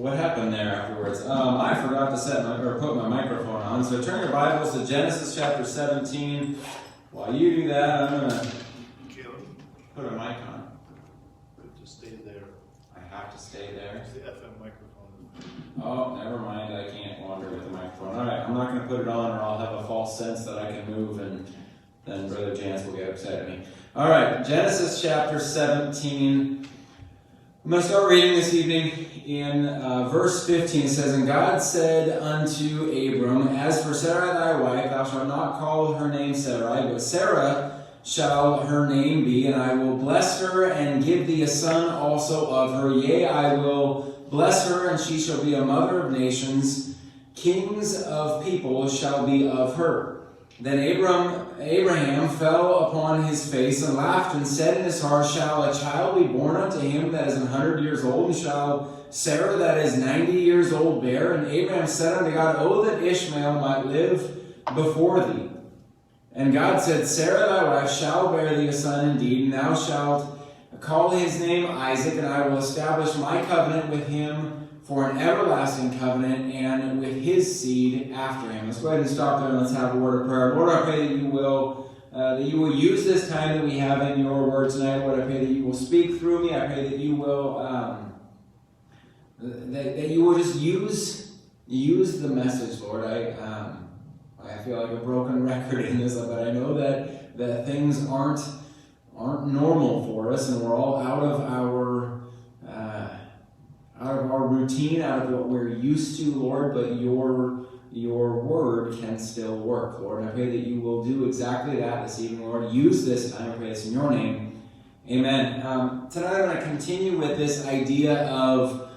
What happened there afterwards? I forgot to put my microphone on. So turn your Bibles to Genesis chapter 17. While you do that, I'm going to put a mic on. Just stay there. I have to stay there. Use the FM microphone. Oh, never mind. I can't wander with the microphone. All right, I'm not going to put it on or I'll have a false sense that I can move and then Brother Jance will get upset at me. All right, Genesis chapter 17. I'm going to start reading this evening in verse 15. It says, "And God said unto Abram, As for Sarai thy wife, thou shalt not call her name Sarai, but Sarah shall her name be, and I will bless her and give thee a son also of her. Yea, I will bless her, and she shall be a mother of nations. Kings of people shall be of her. Then Abraham fell upon his face and laughed and said in his heart, Shall a child be born unto him that is 100 years old? And shall Sarah that is 90 years old bear? And Abraham said unto God, Oh, that Ishmael might live before thee. And God said, Sarah thy wife shall bear thee a son indeed, and thou shalt call his name Isaac, and I will establish my covenant with him for an everlasting covenant, and with his seed after him." Let's go ahead and stop there and let's have a word of prayer. Lord, I pray that you will use this time that we have in your word tonight. Lord, I pray that you will speak through me. I pray that you will that you will just use the message, Lord. I feel like a broken record in this, but I know that things aren't normal for us, and we're all out of our routine, out of what we're used to, Lord, but your word can still work, Lord. And I pray that you will do exactly that this evening, Lord. Use this time. I pray this in your name. Amen. Tonight I'm going to continue with this idea of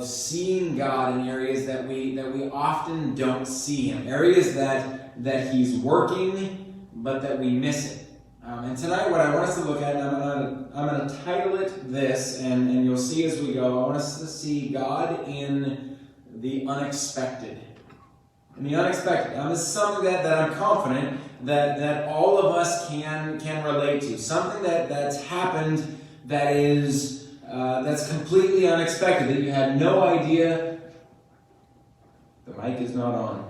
seeing God in areas that we often don't see him, areas that he's working, but that we miss it. And tonight what I want us to look at, and I'm going to title it this, and you'll see as we go, I want us to see God in the unexpected. In the unexpected. Now this is something that I'm confident that all of us can relate to. Something that's happened that's completely unexpected, that you had no idea. The mic is not on.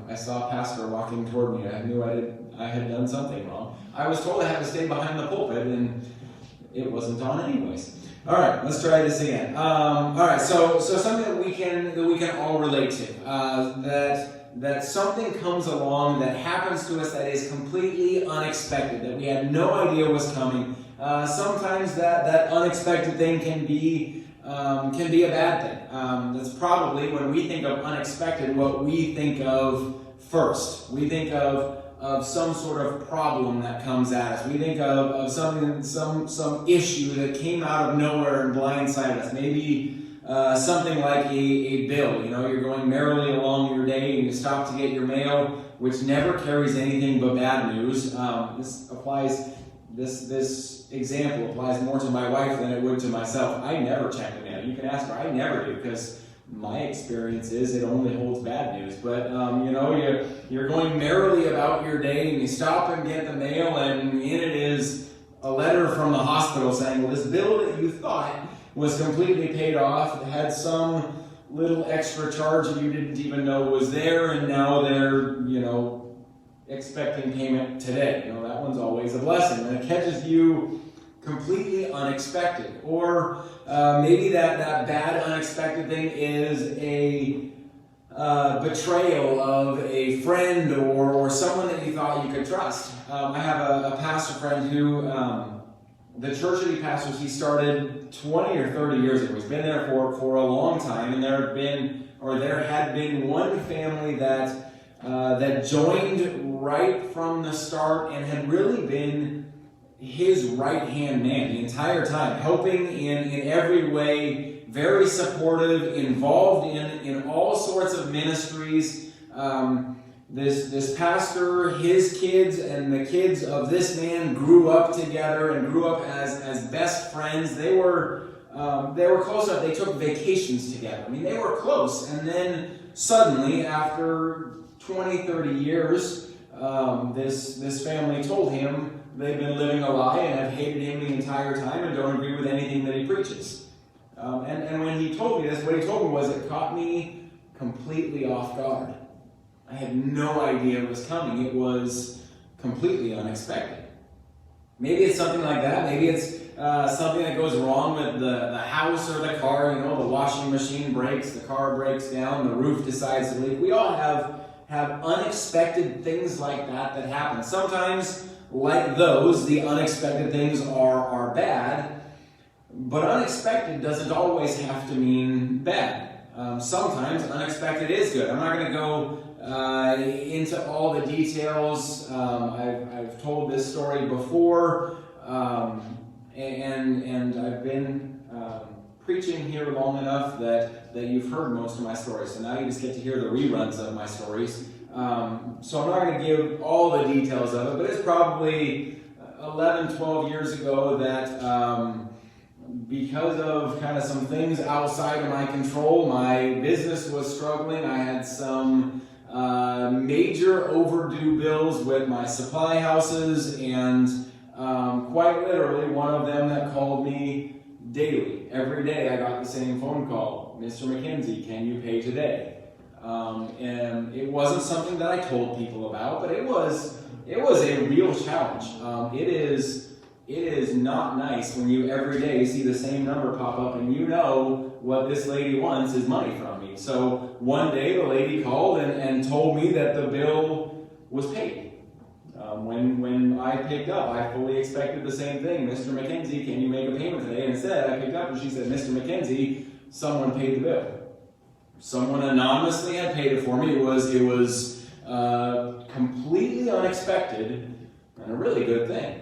I saw a pastor walking toward me. I knew I had done something wrong. I was told I had to stay behind the pulpit, and it wasn't on anyways. All right, let's try this again. All right, so something that we can all relate to. That something comes along that happens to us that is completely unexpected, that we had no idea was coming. Sometimes that unexpected thing can be a bad thing. That's probably, when we think of unexpected, what we think of first. We think of some sort of problem that comes at us. We think of something, some issue that came out of nowhere and blindsided us. Maybe something like a bill. You know, you're going merrily along your day and you stop to get your mail, which never carries anything but bad news. This example applies more to my wife than it would to myself. I never check the mail. You can ask her. I never do, because my experience is it only holds bad news. But you're going merrily about your day and you stop and get the mail, and in it is a letter from the hospital saying, well, this bill that you thought was completely paid off, it had some little extra charge that you didn't even know was there, and now they're expecting payment today. That one's always a blessing, and it catches you completely unexpected. Or maybe that bad unexpected thing is a betrayal of a friend or someone that you thought you could trust. I have a pastor friend who, the church that he pastors, he started 20 or 30 years ago. He's been there for a long time, and there had been one family that joined right from the start and had really been his right-hand man the entire time, helping in every way, very supportive, involved in all sorts of ministries. This pastor, his kids, and the kids of this man grew up together and grew up as best friends. They were close enough. They took vacations together. I mean, they were close. And then suddenly, after 20, 30 years, this family told him they've been living a lie and have hated him the entire time and don't agree with anything that he preaches. And when he told me this, what he told me was it caught me completely off guard. I had no idea it was coming. It was completely unexpected. Maybe it's something like that. Maybe it's something that goes wrong with the house or the car. You know, the washing machine breaks, the car breaks down, the roof decides to leak. We all have unexpected things like that happen. Sometimes, like those, the unexpected things are bad, but unexpected doesn't always have to mean bad. Sometimes unexpected is good. I'm not going to go into all the details. I've told this story before, and I've been preaching here long enough that you've heard most of my stories. So now you just get to hear the reruns of my stories. So I'm not going to give all the details of it, but it's probably 11, 12 years ago that because of kind of some things outside of my control, my business was struggling. I had some major overdue bills with my supply houses, and quite literally one of them that called me daily. Every day I got the same phone call. Mr. McKenzie, can you pay today? And it wasn't something that I told people about, but it was a real challenge. It is not nice when you every day see the same number pop up and you know what this lady wants is money from me. So one day the lady called and told me that the bill was paid. When I picked up, I fully expected the same thing. Mr. McKenzie, can you make a payment today? And instead, I picked up and she said, Mr. McKenzie, someone paid the bill. Someone anonymously had paid it for me. It was completely unexpected and a really good thing.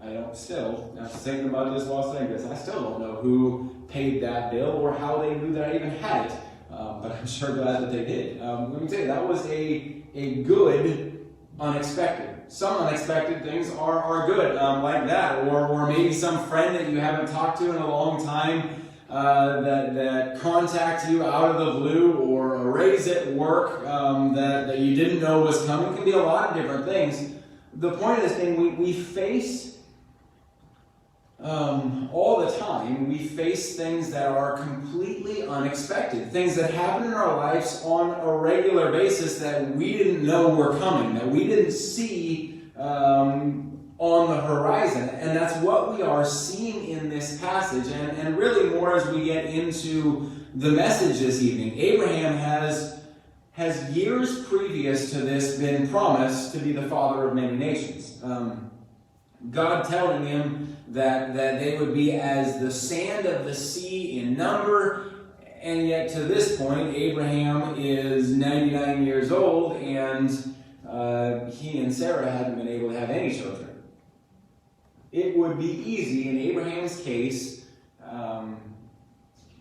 I don't still, after thinking about this while saying this, I still don't know who paid that bill or how they knew that I even had it. But I'm sure glad that they did. Let me tell you, that was a good unexpected. Some unexpected things are good, like that, or maybe some friend that you haven't talked to in a long time that contacts you out of the blue, or a raise at work that you didn't know was coming. It can be a lot of different things. The point of this thing, we face all the time, we face things that are completely unexpected, things that happen in our lives on a regular basis that we didn't know were coming, that we didn't see on the horizon. And that's what we are seeing in this passage, and really more as we get into the message this evening. Abraham has years previous to this been promised to be the father of many nations. God telling him that they would be as the sand of the sea in number, and yet to this point, Abraham is 99 years old, and he and Sarah hadn't been able to have any children. It would be easy in Abraham's case, and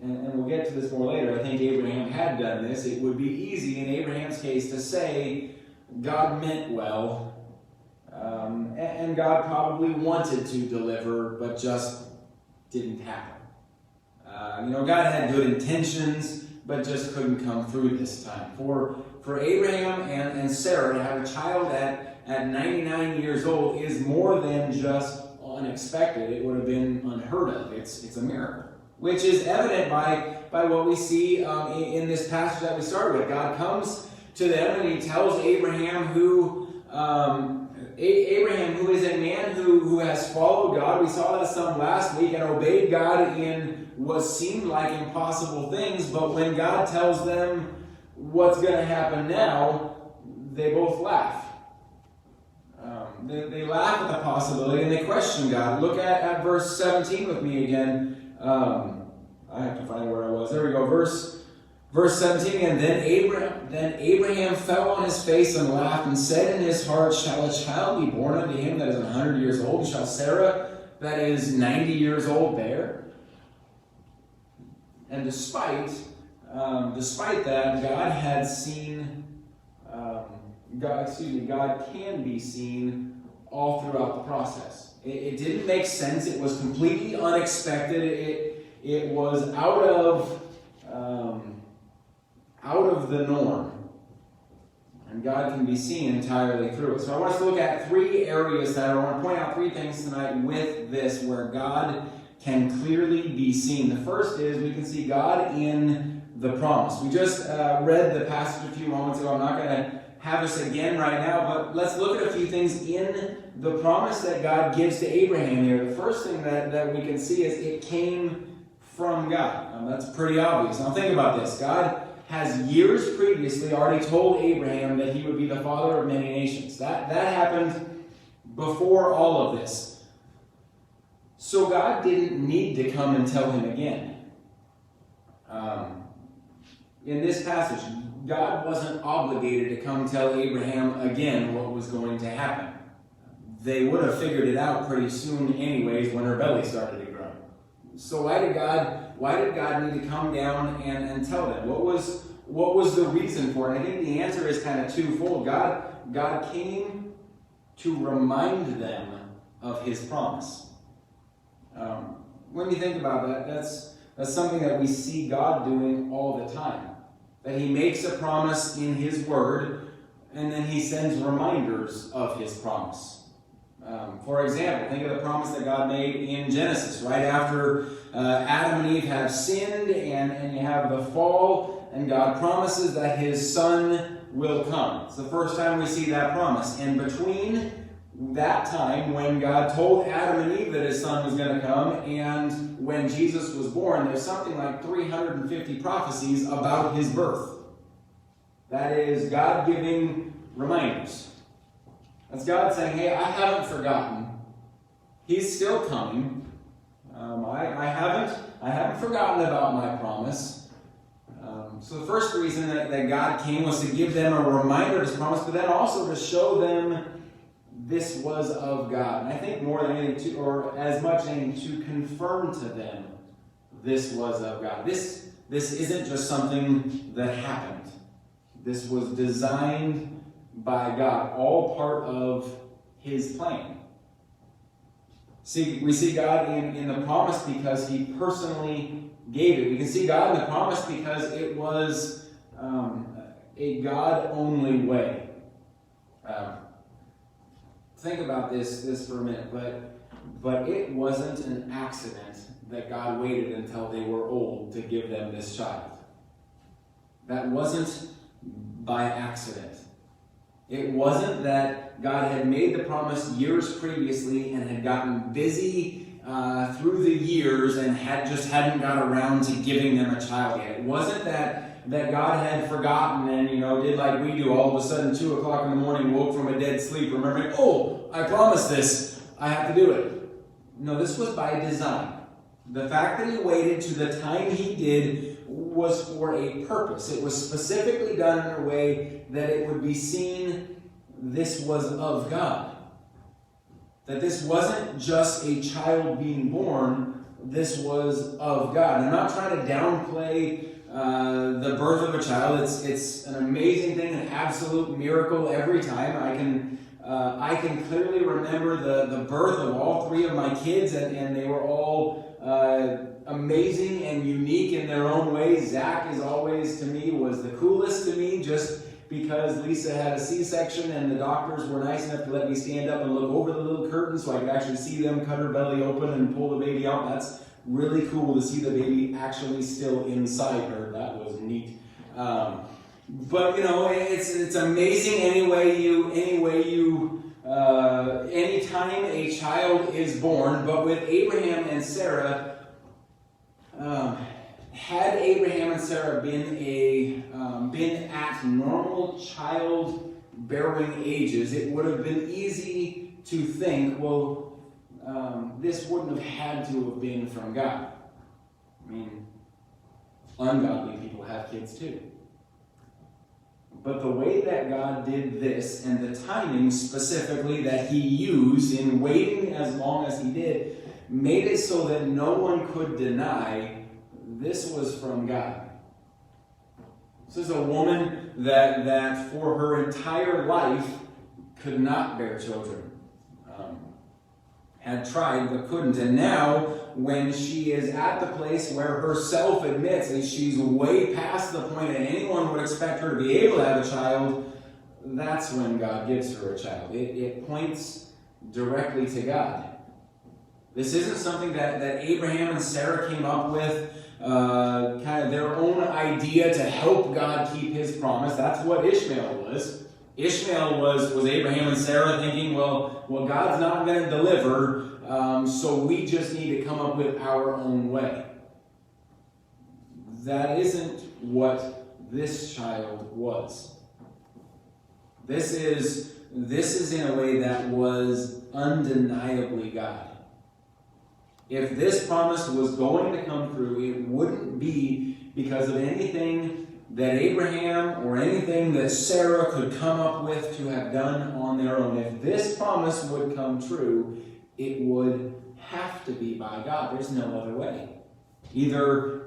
we'll get to this more later. I think Abraham had done this. It would be easy in Abraham's case to say God meant well, and God probably wanted to deliver, but just didn't happen. God had good intentions, but just couldn't come through this time. For Abraham and Sarah to have a child at 99 years old is more than just unexpected. It would have been unheard of. It's a miracle, which is evident by what we see in this passage that we started with. God comes to them and he tells Abraham who is a man who has followed God. We saw that some last week, and obeyed God in what seemed like impossible things, but when God tells them what's going to happen now, they both laugh. They laugh at the possibility and they question God. Look at verse 17 with me again. I have to find where I was. There we go. Verse 17 again. Then Abraham fell on his face and laughed and said in his heart, shall a child be born unto him that is 100 years old? And shall Sarah that is 90 years old bear? And despite that, God had seen, God can be seen all throughout the process. It didn't make sense. It was completely unexpected. It was out of the norm. And God can be seen entirely through it. So I want us to look at three areas I want to point out three things tonight with this, where God can clearly be seen. The first is we can see God in the promise. We just read the passage a few moments ago. I'm not going to have us again right now, but let's look at a few things in the promise that God gives to Abraham here. The first thing that we can see is it came from God. That's pretty obvious. Now think about this. God has years previously already told Abraham that he would be the father of many nations. That happened before all of this. So God didn't need to come and tell him again. In this passage, God wasn't obligated to come tell Abraham again what was going to happen. They would have figured it out pretty soon anyways when her belly started to grow. So why did God need to come down and tell them? What was the reason for it? I think the answer is kind of twofold. God came to remind them of his promise. When you think about that, that's something that we see God doing all the time. That he makes a promise in his word, and then he sends reminders of his promise. For example, think of the promise that God made in Genesis, right after Adam and Eve have sinned, and you have the fall, and God promises that his son will come. It's the first time we see that promise. And between that time when God told Adam and Eve that his son was going to come and when Jesus was born, there's something like 350 prophecies about his birth. That is God giving reminders. That's God saying, hey, I haven't forgotten. He's still coming. I haven't forgotten about my promise. So the first reason that God came was to give them a reminder of his promise, but then also to show them this was of God. And I think more than anything, or as much as anything, to confirm to them this was of God. This isn't just something that happened. This was designed by God, all part of his plan. We see God in the promise because he personally gave it. We can see God in the promise because it was a God-only way. Think about this for a minute, but it wasn't an accident that God waited until they were old to give them this child. That wasn't by accident. It wasn't that God had made the promise years previously and had gotten busy through the years and hadn't got around to giving them a child yet. It wasn't that God had forgotten and, did like we do, all of a sudden 2 o'clock in the morning, woke from a dead sleep, remembering, oh, I promised this, I have to do it. No, this was by design. The fact that he waited to the time he did was for a purpose. It was specifically done in a way that it would be seen this was of God. That this wasn't just a child being born, this was of God. I'm not trying to downplay the birth of a child. It's an amazing thing, an absolute miracle every time. I can clearly remember the birth of all three of my kids, and they were all amazing and unique in their own ways. Zach is always, to me, was the coolest to me, just because Lisa had a C-section and the doctors were nice enough to let me stand up and look over the little curtain so I could actually see them cut her belly open and pull the baby out. That's really cool to see the baby actually still inside her. That was neat. But it's amazing anytime a child is born. But with Abraham and Sarah, had Abraham and Sarah been at normal childbearing ages, it would have been easy to think, well, this wouldn't have had to have been from God. I mean, ungodly people have kids too. But the way that God did this, and the timing specifically that he used in waiting as long as he did, made it so that no one could deny this was from God. This is a woman that for her entire life could not bear children. Had tried but couldn't. And now, when she is at the place where herself admits that she's way past the point that anyone would expect her to be able to have a child, that's when God gives her a child. It points directly to God. This isn't something that Abraham and Sarah came up with, kind of their own idea to help God keep his promise. That's what Ishmael was. Ishmael was Abraham and Sarah thinking, well, God's not going to deliver, so we just need to come up with our own way. That isn't what this child was. This is in a way that was undeniably God. If this promise was going to come through, it wouldn't be because of anything that Abraham or anything that Sarah could come up with to have done on their own. If this promise would come true, it would have to be by God. There's no other way. Either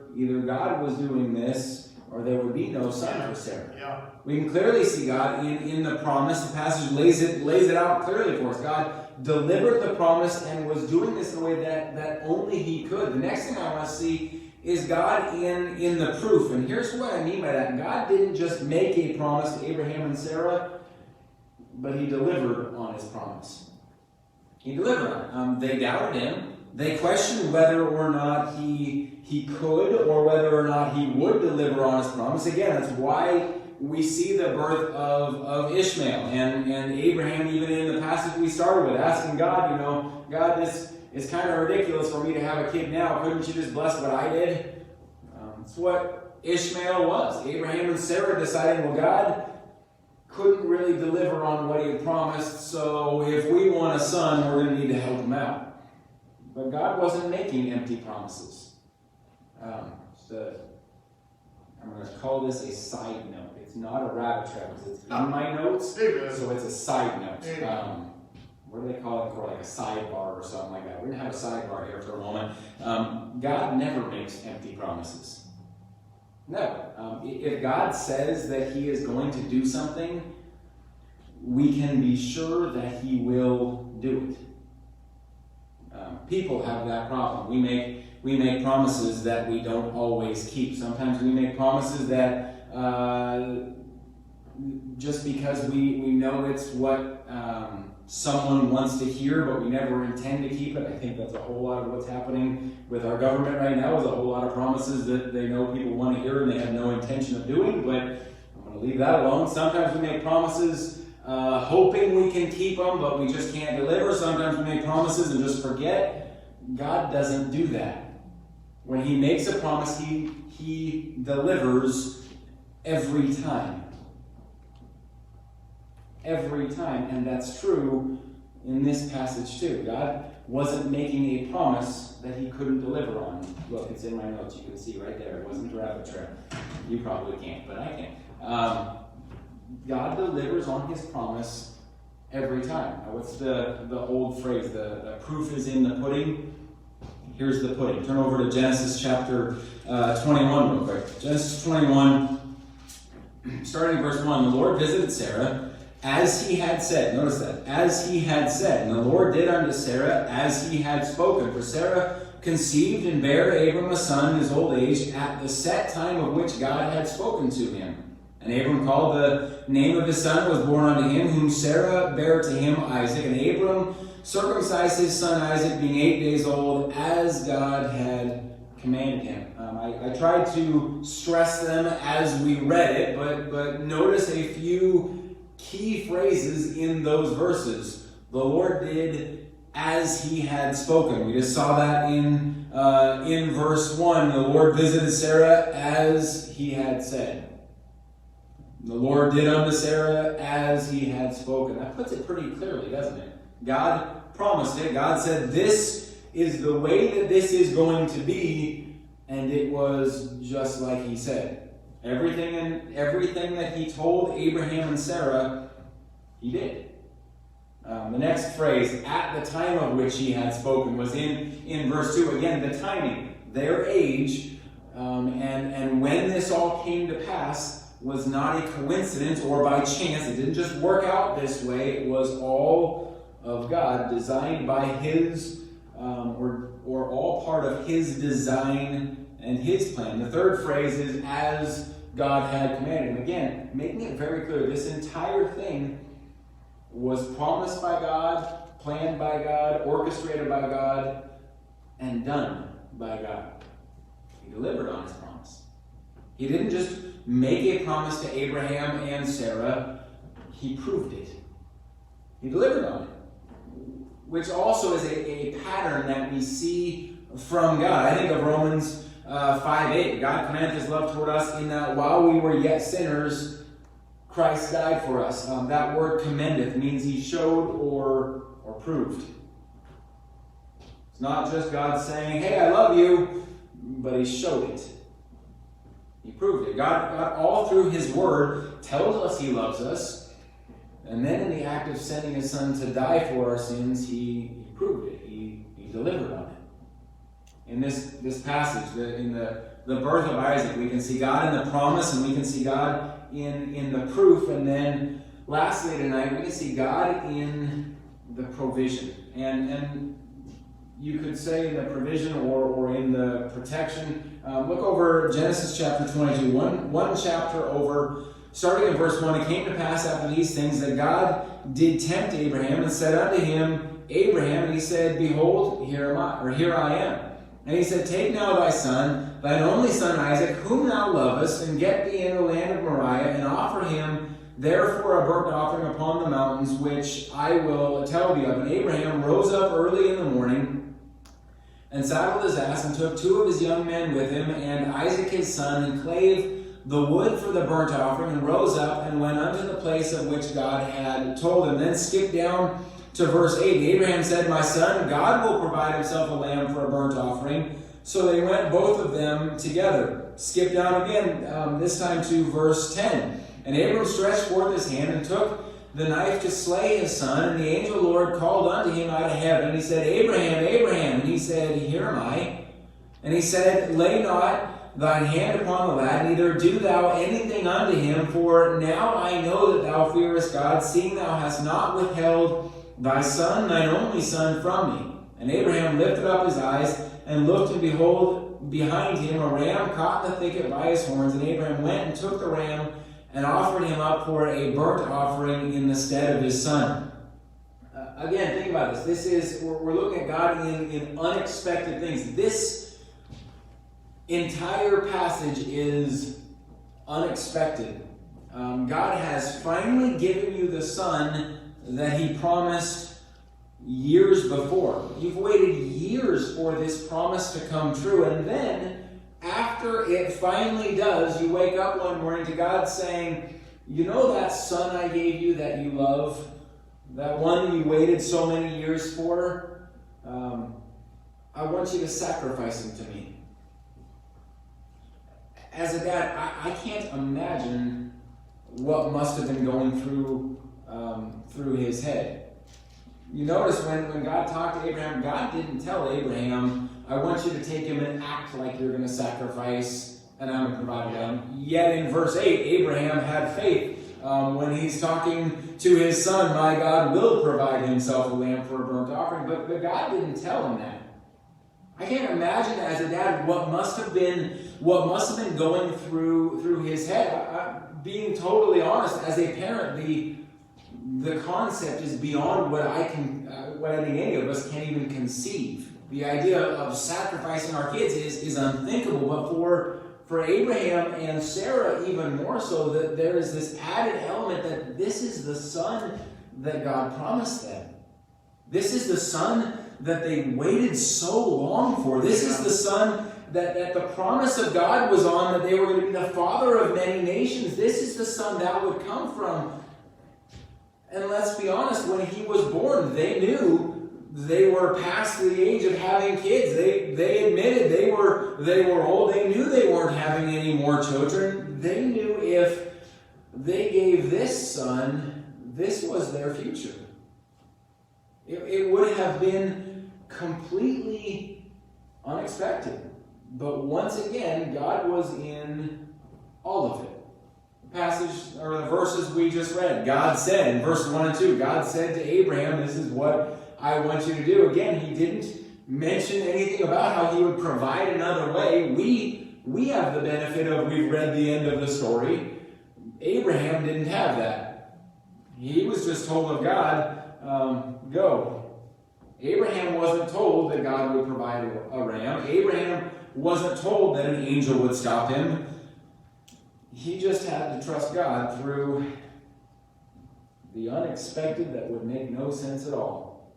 God was doing this, or there would be no son for Sarah. Yeah. We can clearly see God in the promise. The passage lays it out clearly for us. God delivered the promise and was doing this in a way that only he could. The next thing I want to see is God in the proof. And here's what I mean by that. God didn't just make a promise to Abraham and Sarah, but he delivered on his promise. He delivered on it. They doubted him. They questioned whether or not he could, or whether or not he would deliver on his promise. Again, that's why we see the birth of Ishmael and Abraham, even in the passage we started with, asking God, God, this is kind of ridiculous for me to have a kid now. Couldn't you just bless what I did? It's what Ishmael was. Abraham and Sarah deciding, well, God couldn't really deliver on what he had promised, so if we want a son, we're going to need to help him out. But God wasn't making empty promises. I'm going to call this a side note. It's not a rabbit trail. It's in my notes, so it's a side note. What do they call it for, like a sidebar or something like that? We're going to have a sidebar here for a moment. God never makes empty promises. No. If God says that he is going to do something, we can be sure that he will do it. People have that problem. We make promises that we don't always keep. Sometimes we make promises that just because we know it's what someone wants to hear, but we never intend to keep it. I think that's a whole lot of what's happening with our government right now, is a whole lot of promises that they know people want to hear and they have no intention of doing, but I'm going to leave that alone. Sometimes we make promises hoping we can keep them, but we just can't deliver. Sometimes we make promises and just forget. God doesn't do that. When he makes a promise, he delivers every time. Every time. And that's true in this passage too. God wasn't making a promise that he couldn't deliver on. Look, it's in my notes. You can see right there. It wasn't a rabbit trail. You probably can't, but I can. God delivers on his promise every time. Now, what's the old phrase? The proof is in the pudding. Here's the pudding. Turn over to Genesis chapter 21 real quick. Genesis 21, starting in verse 1. The Lord visited Sarah as he had said. Notice that. As he had said. And the Lord did unto Sarah as he had spoken. For Sarah conceived and bare Abram a son in his old age at the set time of which God had spoken to him. And Abram called the name of his son was born unto him, whom Sarah bare to him Isaac. And Abram circumcised his son Isaac, being 8 days old, as God had commanded him. I tried to stress them as we read it, but notice a few key phrases in those verses. The Lord did as he had spoken. We just saw that in verse 1. The Lord visited Sarah as he had said. The Lord did unto Sarah as he had spoken. That puts it pretty clearly, doesn't it? God promised it. God said, this is the way that this is going to be, and it was just like he said. Everything that he told Abraham and Sarah, he did. The next phrase, at the time of which he had spoken, was in verse 2. Again, the timing, their age, and when this all came to pass was not a coincidence or by chance. It didn't just work out this way. It was all of God, designed by his, or all part of his design and his plan. The third phrase is as God had commanded him. Again, making it very clear, this entire thing was promised by God, planned by God, orchestrated by God, and done by God. He delivered on his promise. He didn't just make a promise to Abraham and Sarah. He proved it. He delivered on it. Which also is a pattern that we see from God. I think of Romans 5:8. God commendeth his love toward us in that while we were yet sinners, Christ died for us. That word commendeth means he showed or proved. It's not just God saying, hey, I love you, but he showed it. He proved it. God all through his word tells us he loves us. And then in the act of sending his son to die for our sins, he proved it. He delivered on it. In this passage, in the birth of Isaac, we can see God in the promise, and we can see God in the proof. And then lastly tonight, we can see God in the provision. And you could say in the provision or in the protection. Look over Genesis chapter 22, one chapter over. Starting in verse 1, it came to pass after these things that God did tempt Abraham and said unto him, Abraham, and he said, Behold, here I am. And he said, Take now thy son, thine only son Isaac, whom thou lovest, and get thee in the land of Moriah, and offer him therefore a burnt offering upon the mountains, which I will tell thee of. And Abraham rose up early in the morning, and saddled his ass, and took 2 of his young men with him, and Isaac his son, and clave the wood for the burnt offering, and rose up and went unto the place of which God had told him. Then skip down to verse 8. Abraham said, My son, God will provide himself a lamb for a burnt offering. So they went both of them together. Skip down again, this time to verse 10. And Abram stretched forth his hand and took the knife to slay his son. And the angel Lord called unto him out of heaven. And he said, Abraham, Abraham. And he said, Here am I. And he said, Lay not thine hand upon the lad, neither do thou anything unto him, for now I know that thou fearest God, seeing thou hast not withheld thy son, thine only son, from me. And Abraham lifted up his eyes, and looked, and behold, behind him a ram caught in the thicket by his horns. And Abraham went and took the ram, and offered him up for a burnt offering in the stead of his son. Again, think about this. We're looking at God in unexpected things. This entire passage is unexpected. God has finally given you the son that he promised years before. You've waited years for this promise to come true, and then after it finally does, you wake up one morning to God saying, you know that son I gave you that you love, that one you waited so many years for, I want you to sacrifice him to me. As a dad, I can't imagine what must have been going through his head. You notice when God talked to Abraham, God didn't tell Abraham, I want you to take him and act like you're going to sacrifice and I'm going to provide a lamb. Yet in verse 8, Abraham had faith. When he's talking to his son, my God will provide himself a lamb for a burnt offering. But God didn't tell him that. I can't imagine as a dad what must have been going through his head. Being totally honest, as a parent, the concept is beyond what I think any of us can even conceive. The idea of sacrificing our kids is unthinkable. But for Abraham and Sarah, even more so, that there is this added element that this is the son that God promised them. This is the son that they waited so long for. This is the son that the promise of God was on, that they were going to be the father of many nations. This is the son that would come from. And let's be honest, when he was born, they knew they were past the age of having kids. They admitted they were old. They knew they weren't having any more children. They knew if they gave this son, this was their future. It would have been completely unexpected. But once again, God was in all of it. The passage, or the verses we just read, God said in verse 1 and 2, God said to Abraham, this is what I want you to do. Again, he didn't mention anything about how he would provide another way. We have the benefit of, we've read the end of the story. Abraham didn't have that. He was just told of God, go. Abraham wasn't told that God would provide a ram. Abraham wasn't told that an angel would stop him. He just had to trust God through the unexpected that would make no sense at all.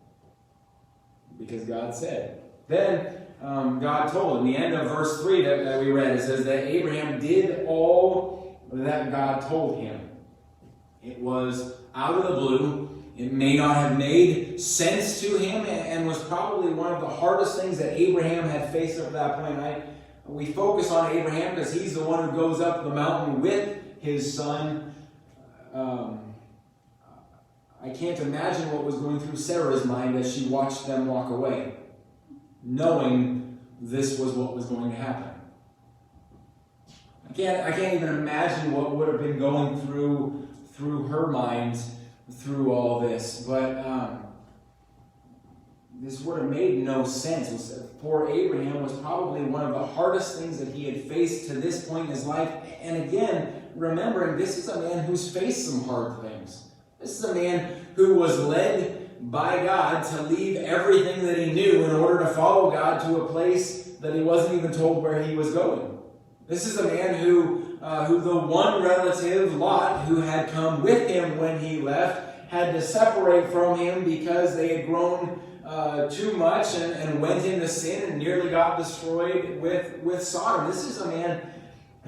Because God said. Then God told, in the end of verse 3 that we read, it says that Abraham did all that God told him. It was out of the blue. It may not have made sense to him and was probably one of the hardest things that Abraham had faced up to that point. We focus on Abraham because he's the one who goes up the mountain with his son. I can't imagine what was going through Sarah's mind as she watched them walk away, knowing this was what was going to happen. I can't even imagine what would have been going through her mind through all this. But this would have made no sense. For Abraham was probably one of the hardest things that he had faced to this point in his life. And again, remembering this is a man who's faced some hard things. This is a man who was led by God to leave everything that he knew in order to follow God to a place that he wasn't even told where he was going. This is a man who the one relative, Lot, who had come with him when he left, had to separate from him because they had grown too much and went into sin and nearly got destroyed with Sodom. This is a man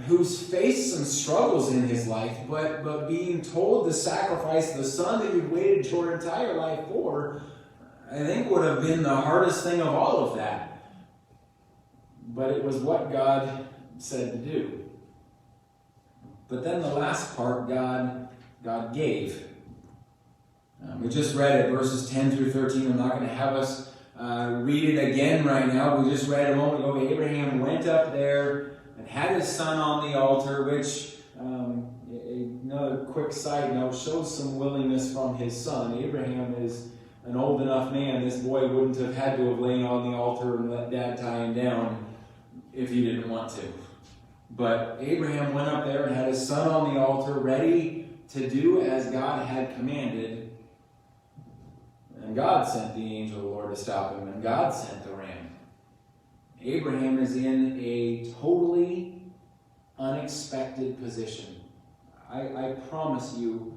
who's faced some struggles in his life, but being told to sacrifice the son that you've waited your entire life for, I think would have been the hardest thing of all of that. But it was what God said to do. But then the last part, God gave. We just read it, verses 10 through 13. I'm not going to have us read it again right now. We just read a moment ago. Abraham went up there and had his son on the altar, which, another quick side note, shows some willingness from his son. Abraham is an old enough man. This boy wouldn't have had to have lain on the altar and let dad tie him down if he didn't want to. But Abraham went up there and had his son on the altar, ready to do as God had commanded. And God sent the angel of the Lord to stop him, and God sent the ram. Abraham is in a totally unexpected position. I promise you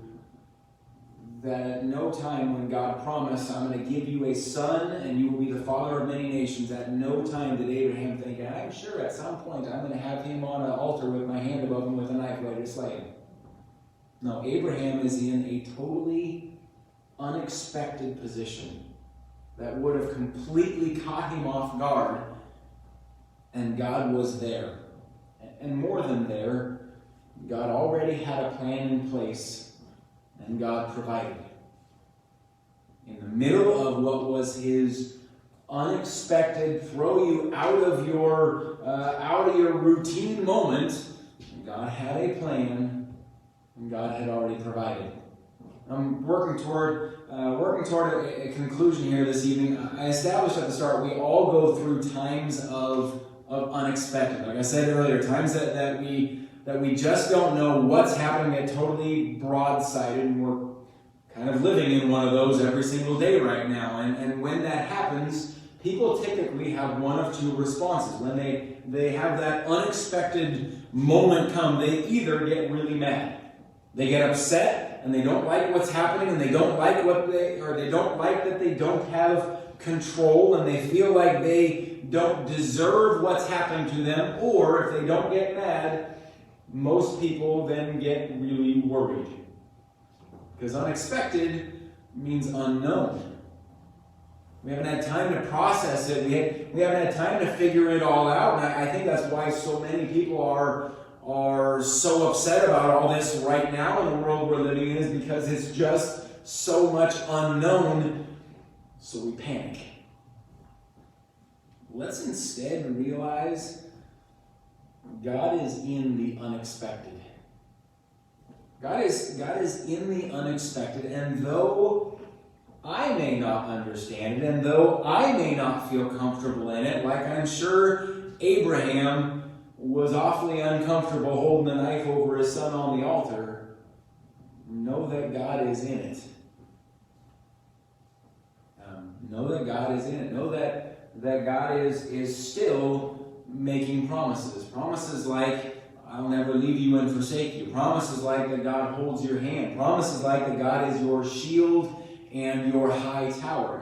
that at no time when God promised, I'm going to give you a son and you will be the father of many nations, at no time did Abraham think, I'm sure at some point I'm going to have him on an altar with my hand above him with a knife ready to slay him. No, Abraham is in a totally unexpected position that would have completely caught him off guard, and God was there. And more than there, God already had a plan in place, and God provided. In the middle of what was his unexpected, throw you out of your routine moment, God had a plan, and God had already provided. I'm working toward a conclusion here this evening. I established at the start, we all go through times of unexpected. Like I said earlier, times that we just don't know what's happening, get totally broadsided, and we're kind of living in one of those every single day right now. And when that happens, people typically have one of two responses. When they have that unexpected moment come, they either get really mad. They get upset and they don't like what's happening, and they don't like that they don't have control, and they feel like they don't deserve what's happening to them. Or if they don't get mad, most people then get really worried. Because unexpected means unknown. We haven't had time to process it. We haven't had time to figure it all out. And I think that's why so many people are so upset about all this right now in the world we're living in, is because it's just so much unknown, so we panic. Let's instead realize God is in the unexpected. God is in the unexpected, and though I may not understand it, and though I may not feel comfortable in it, like I'm sure Abraham was awfully uncomfortable holding a knife over his son on the altar, know that God is in it. Know that God is in it. Know that God is still making promises. Promises like, I'll never leave you and forsake you. Promises like that God holds your hand. Promises like that God is your shield and your high tower.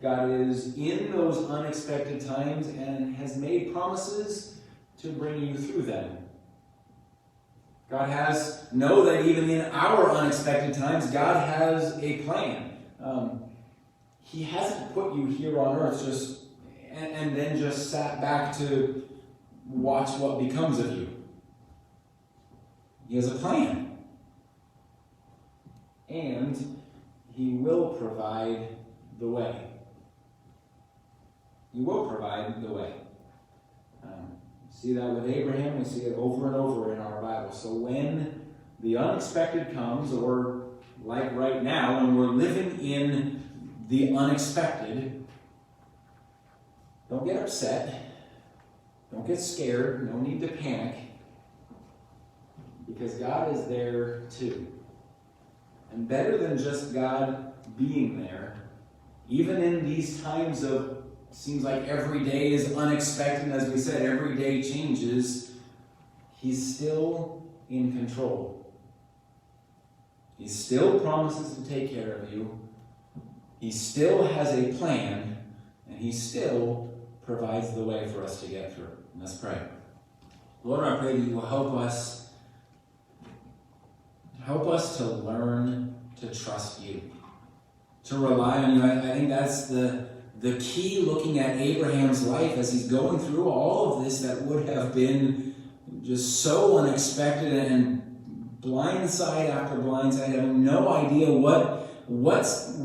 God is in those unexpected times and has made promises to bring you through them. Know that even in our unexpected times, God has a plan. He hasn't put you here on earth and then just sat back to watch what becomes of you. He has a plan. And He will provide the way. He will provide the way. See that with Abraham. We see it over and over in our Bible. So when the unexpected comes, or like right now, when we're living in the unexpected, don't get upset. Don't get scared. No need to panic. Because God is there too. And better than just God being there, even in these times of, seems like every day is unexpected, as we said, every day changes, He's still in control. He still promises to take care of you. He still has a plan, and He still provides the way for us to get through. Let's pray. Lord, I pray that You will help us to learn to trust You, to rely on You. I think that's the key, looking at Abraham's life as he's going through all of this that would have been just so unexpected and blindside after blindside, having no idea what's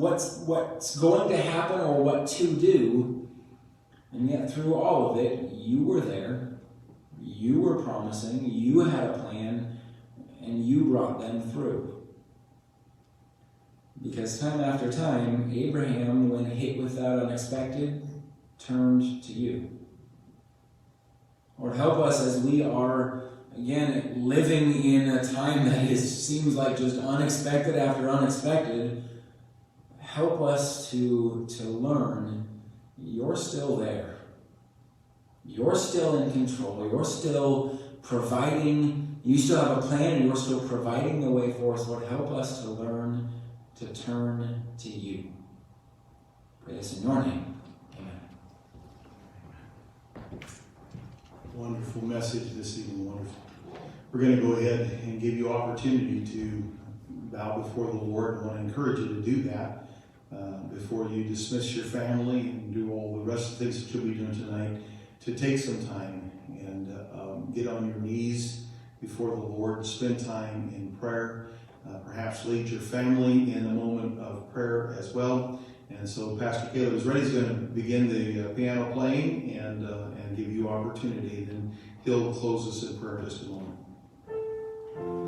going to happen or what to do. And yet through all of it, You were there. You were promising. You had a plan. And You brought them through. Because time after time, Abraham, when hit with that unexpected, turned to You. Lord, help us as we are, again, living in a time that seems like just unexpected after unexpected. Help us to learn You're still there. You're still in control. You're still providing. You still have a plan, and You're still providing the way for us. Lord, help us to learn to turn to You. Pray this in Your name. Amen. Wonderful message this evening, wonderful. We're going to go ahead and give you opportunity to bow before the Lord. I want to encourage you to do that before you dismiss your family and do all the rest of the things that you'll be doing tonight, to take some time and get on your knees before the Lord, spend time in prayer. Perhaps lead your family in a moment of prayer as well. And so Pastor Caleb is ready. He's going to begin the piano playing and give you opportunity. Then he'll close us in prayer in just a moment.